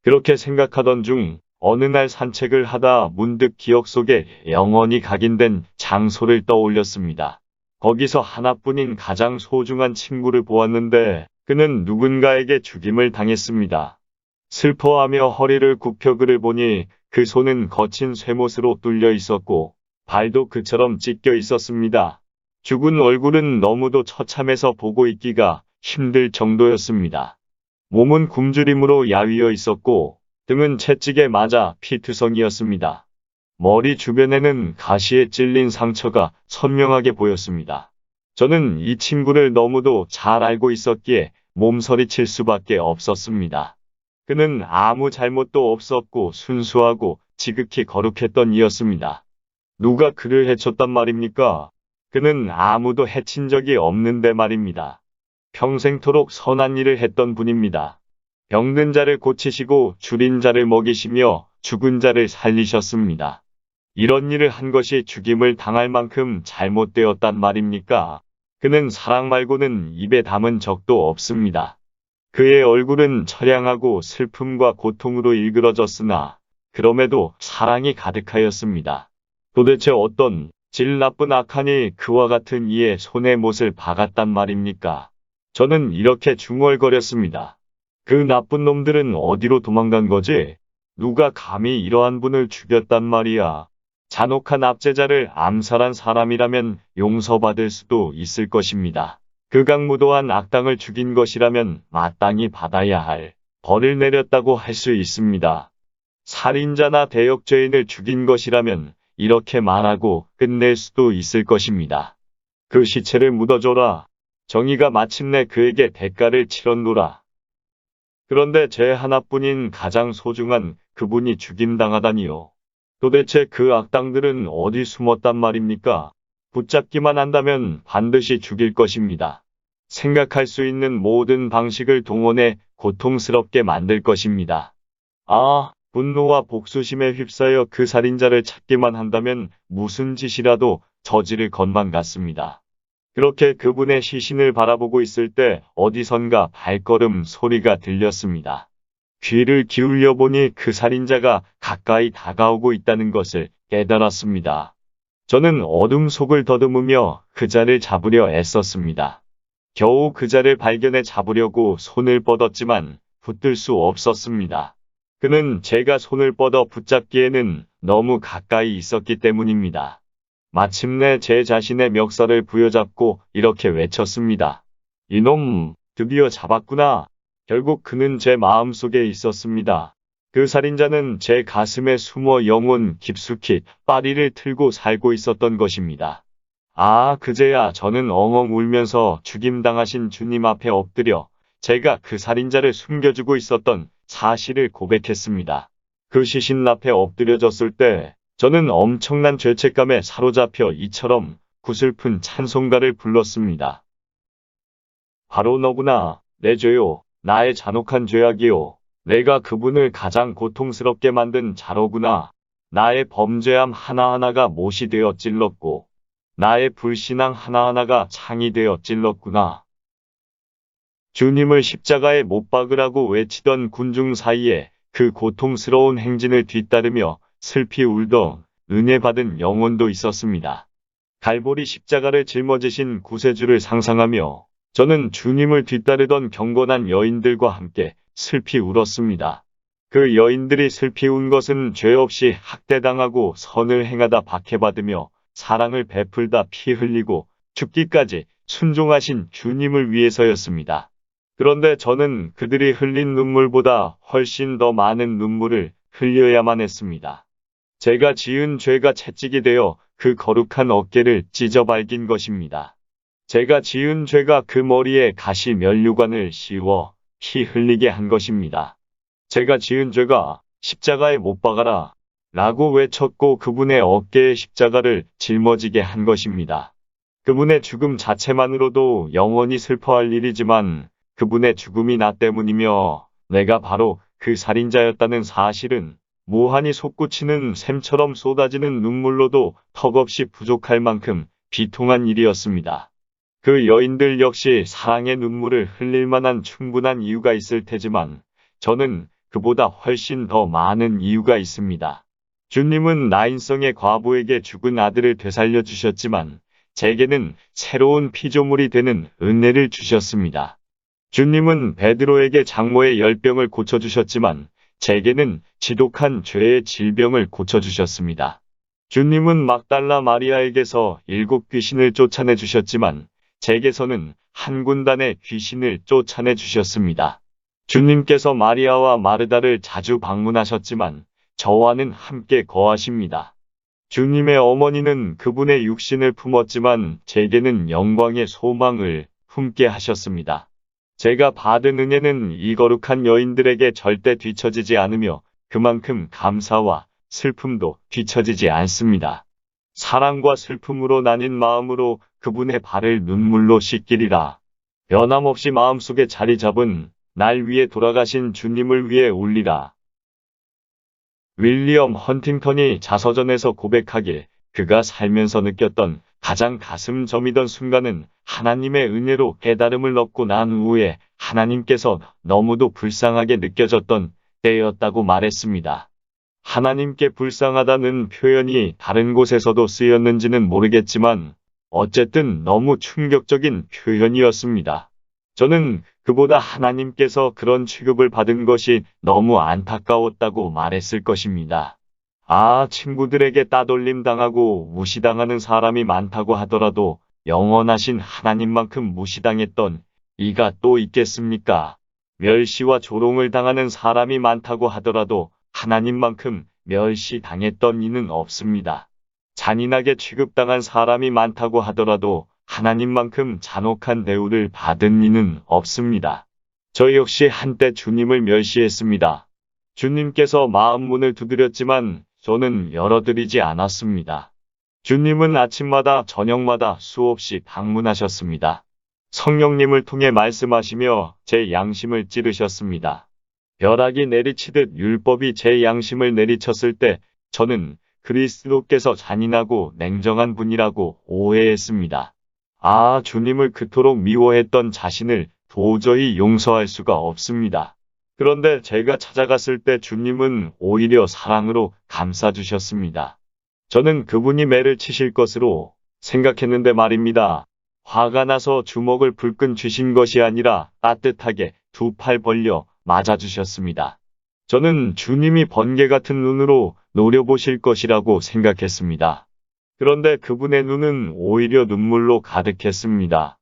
그렇게 생각하던 중 어느 날 산책을 하다 문득 기억 속에 영원히 각인된 장소를 떠올렸습니다. 거기서 하나뿐인 가장 소중한 친구를 보았는데 그는 누군가에게 죽임을 당했습니다. 슬퍼하며 허리를 굽혀 그를 보니 그 손은 거친 쇠못으로 뚫려 있었고 발도 그처럼 찢겨 있었습니다. 죽은 얼굴은 너무도 처참해서 보고 있기가 힘들 정도였습니다. 몸은 굶주림으로 야위어 있었고 등은 채찍에 맞아 피투성이었습니다. 머리 주변에는 가시에 찔린 상처가 선명하게 보였습니다. 저는 이 친구를 너무도 잘 알고 있었기에 몸서리칠 수밖에 없었습니다. 그는 아무 잘못도 없었고 순수하고 지극히 거룩했던 이였습니다. 누가 그를 해쳤단 말입니까? 그는 아무도 해친 적이 없는데 말입니다. 평생토록 선한 일을 했던 분입니다. 병든 자를 고치시고 줄인 자를 먹이시며 죽은 자를 살리셨습니다. 이런 일을 한 것이 죽임을 당할 만큼 잘못되었단 말입니까? 그는 사랑 말고는 입에 담은 적도 없습니다. 그의 얼굴은 처량하고 슬픔과 고통으로 일그러졌으나 그럼에도 사랑이 가득하였습니다. 도대체 어떤 질 나쁜 악한이 그와 같은 이의 손에 못을 박았단 말입니까? 저는 이렇게 중얼거렸습니다. 그 나쁜 놈들은 어디로 도망간 거지? 누가 감히 이러한 분을 죽였단 말이야. 잔혹한 압제자를 암살한 사람이라면 용서받을 수도 있을 것입니다. 극악무도한 악당을 죽인 것이라면 마땅히 받아야 할 벌을 내렸다고 할 수 있습니다. 살인자나 대역죄인을 죽인 것이라면 이렇게 말하고 끝낼 수도 있을 것입니다. 그 시체를 묻어줘라. 정의가 마침내 그에게 대가를 치렀노라. 그런데 제 하나뿐인 가장 소중한 그분이 죽임당하다니요. 도대체 그 악당들은 어디 숨었단 말입니까? 붙잡기만 한다면 반드시 죽일 것입니다. 생각할 수 있는 모든 방식을 동원해 고통스럽게 만들 것입니다. 분노와 복수심에 휩싸여 그 살인자를 찾기만 한다면 무슨 짓이라도 저지를 것만 같습니다. 그렇게 그분의 시신을 바라보고 있을 때 어디선가 발걸음 소리가 들렸습니다. 귀를 기울여 보니 그 살인자가 가까이 다가오고 있다는 것을 깨달았습니다. 저는 어둠 속을 더듬으며 그자를 잡으려 애썼습니다. 겨우 그자를 발견해 잡으려고 손을 뻗었지만 붙들 수 없었습니다. 그는 제가 손을 뻗어 붙잡기에는 너무 가까이 있었기 때문입니다. 마침내 제 자신의 멱살을 부여잡고 이렇게 외쳤습니다. 이놈, 드디어 잡았구나. 결국 그는 제 마음속에 있었습니다. 그 살인자는 제 가슴에 숨어 영혼 깊숙이 빠리를 틀고 살고 있었던 것입니다. 그제야 저는 엉엉 울면서 죽임당하신 주님 앞에 엎드려 제가 그 살인자를 숨겨주고 있었던 사실을 고백했습니다. 그 시신 앞에 엎드려졌을 때 저는 엄청난 죄책감에 사로잡혀 이처럼 구슬픈 찬송가를 불렀습니다. 바로 너구나, 내 죄요, 나의 잔혹한 죄악이요. 내가 그분을 가장 고통스럽게 만든 자로구나. 나의 범죄함 하나하나가 못이 되어 찔렀고 나의 불신앙 하나하나가 창이 되어 찔렀구나. 주님을 십자가에 못 박으라고 외치던 군중 사이에 그 고통스러운 행진을 뒤따르며 슬피 울던 은혜 받은 영혼도 있었습니다. 갈보리 십자가를 짊어지신 구세주를 상상하며 저는 주님을 뒤따르던 경건한 여인들과 함께 슬피 울었습니다. 그 여인들이 슬피 운 것은 죄 없이 학대당하고 선을 행하다 박해받으며 사랑을 베풀다 피 흘리고 죽기까지 순종하신 주님을 위해서였습니다. 그런데 저는 그들이 흘린 눈물보다 훨씬 더 많은 눈물을 흘려야만 했습니다. 제가 지은 죄가 채찍이 되어 그 거룩한 어깨를 찢어발긴 것입니다. 제가 지은 죄가 그 머리에 가시 면류관을 씌워 피 흘리게 한 것입니다. 제가 지은 죄가 십자가에 못 박아라 라고 외쳤고 그분의 어깨에 십자가를 짊어지게 한 것입니다. 그분의 죽음 자체만으로도 영원히 슬퍼할 일이지만 그분의 죽음이 나 때문이며 내가 바로 그 살인자였다는 사실은 무한히 솟구치는 샘처럼 쏟아지는 눈물로도 턱없이 부족할 만큼 비통한 일이었습니다. 그 여인들 역시 사랑의 눈물을 흘릴 만한 충분한 이유가 있을 테지만 저는 그보다 훨씬 더 많은 이유가 있습니다. 주님은 나인성의 과부에게 죽은 아들을 되살려 주셨지만 제게는 새로운 피조물이 되는 은혜를 주셨습니다. 주님은 베드로에게 장모의 열병을 고쳐주셨지만 제게는 지독한 죄의 질병을 고쳐주셨습니다. 주님은 막달라 마리아에게서 7 귀신을 쫓아내 주셨지만 제게서는 한 군단의 귀신을 쫓아내 주셨습니다. 주님께서 마리아와 마르다를 자주 방문하셨지만 저와는 함께 거하십니다. 주님의 어머니는 그분의 육신을 품었지만 제게는 영광의 소망을 품게 하셨습니다. 제가 받은 은혜는 이 거룩한 여인들에게 절대 뒤처지지 않으며 그만큼 감사와 슬픔도 뒤처지지 않습니다. 사랑과 슬픔으로 나뉜 마음으로 그분의 발을 눈물로 씻기리라. 변함없이 마음속에 자리 잡은 날 위에 돌아가신 주님을 위해 울리라. 윌리엄 헌팅턴이 자서전에서 고백하길 그가 살면서 느꼈던 가장 가슴 저미던 순간은 하나님의 은혜로 깨달음을 얻고 난 후에 하나님께서 너무도 불쌍하게 느껴졌던 때였다고 말했습니다. 하나님께 불쌍하다는 표현이 다른 곳에서도 쓰였는지는 모르겠지만 어쨌든 너무 충격적인 표현이었습니다. 저는 그보다 하나님께서 그런 취급을 받은 것이 너무 안타까웠다고 말했을 것입니다. 친구들에게 따돌림 당하고 무시당하는 사람이 많다고 하더라도 영원하신 하나님만큼 무시당했던 이가 또 있겠습니까? 멸시와 조롱을 당하는 사람이 많다고 하더라도 하나님만큼 멸시당했던 이는 없습니다. 잔인하게 취급당한 사람이 많다고 하더라도 하나님만큼 잔혹한 대우를 받은 이는 없습니다. 저 역시 한때 주님을 멸시했습니다. 주님께서 마음 문을 두드렸지만 저는 열어드리지 않았습니다. 주님은 아침마다 저녁마다 수없이 방문하셨습니다. 성령님을 통해 말씀하시며 제 양심을 찌르셨습니다. 벼락이 내리치듯 율법이 제 양심을 내리쳤을 때 저는 그리스도께서 잔인하고 냉정한 분이라고 오해했습니다. 주님을 그토록 미워했던 자신을 도저히 용서할 수가 없습니다. 그런데 제가 찾아갔을 때 주님은 오히려 사랑으로 감싸주셨습니다. 저는 그분이 매를 치실 것으로 생각했는데 말입니다. 화가 나서 주먹을 불끈 쥐신 것이 아니라 따뜻하게 2 팔 벌려 맞아주셨습니다. 저는 주님이 번개 같은 눈으로 노려보실 것이라고 생각했습니다. 그런데 그분의 눈은 오히려 눈물로 가득했습니다.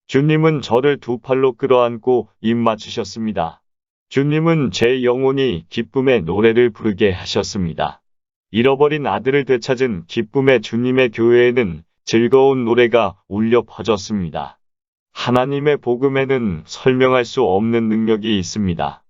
주님은 저를 2 팔로 끌어안고 입 맞추셨습니다. 주님은 제 영혼이 기쁨의 노래를 부르게 하셨습니다. 잃어버린 아들을 되찾은 기쁨의 주님의 교회에는 즐거운 노래가 울려 퍼졌습니다. 하나님의 복음에는 설명할 수 없는 능력이 있습니다.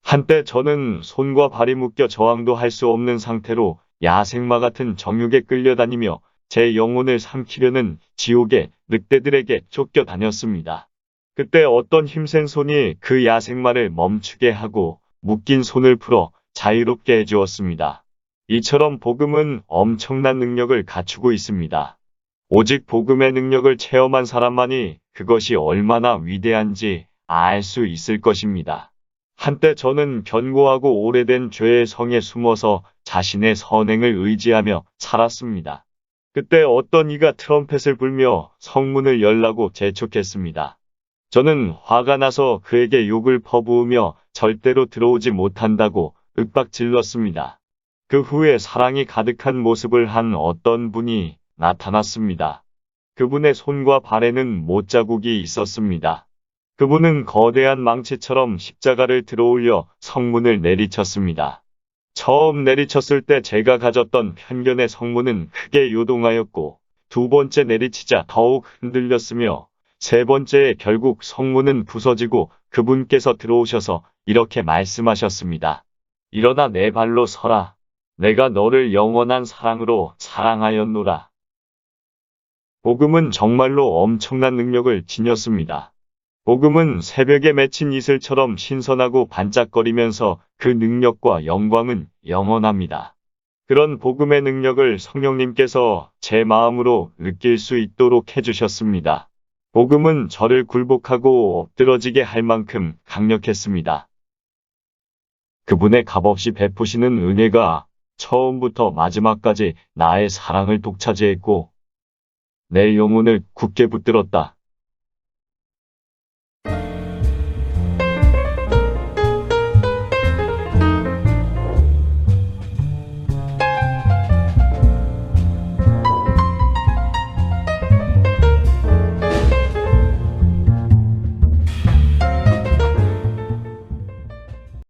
한때 저는 손과 발이 묶여 저항도 할 수 없는 상태로 야생마 같은 정욕에 끌려다니며 제 영혼을 삼키려는 지옥의 늑대들에게 쫓겨다녔습니다. 그때 어떤 힘센 손이 그 야생마를 멈추게 하고 묶인 손을 풀어 자유롭게 해주었습니다. 이처럼 복음은 엄청난 능력을 갖추고 있습니다. 오직 복음의 능력을 체험한 사람만이 그것이 얼마나 위대한지 알 수 있을 것입니다. 한때 저는 견고하고 오래된 죄의 성에 숨어서 자신의 선행을 의지하며 살았습니다. 그때 어떤 이가 트럼펫을 불며 성문을 열라고 재촉했습니다. 저는 화가 나서 그에게 욕을 퍼부으며 절대로 들어오지 못한다고 윽박질렀습니다. 그 후에 사랑이 가득한 모습을 한 어떤 분이 나타났습니다. 그분의 손과 발에는 못자국이 있었습니다. 그분은 거대한 망치처럼 십자가를 들어올려 성문을 내리쳤습니다. 처음 내리쳤을 때 제가 가졌던 편견의 성문은 크게 요동하였고 2번째 내리치자 더욱 흔들렸으며 3번째에 결국 성문은 부서지고 그분께서 들어오셔서 이렇게 말씀하셨습니다. 일어나 내 발로 서라. 내가 너를 영원한 사랑으로 사랑하였노라. 복음은 정말로 엄청난 능력을 지녔습니다. 복음은 새벽에 맺힌 이슬처럼 신선하고 반짝거리면서 그 능력과 영광은 영원합니다. 그런 복음의 능력을 성령님께서 제 마음으로 느낄 수 있도록 해주셨습니다. 복음은 저를 굴복하고 엎드러지게 할 만큼 강력했습니다. 그분의 값없이 베푸시는 은혜가 처음부터 마지막까지 나의 사랑을 독차지했고 내 영혼을 굳게 붙들었다.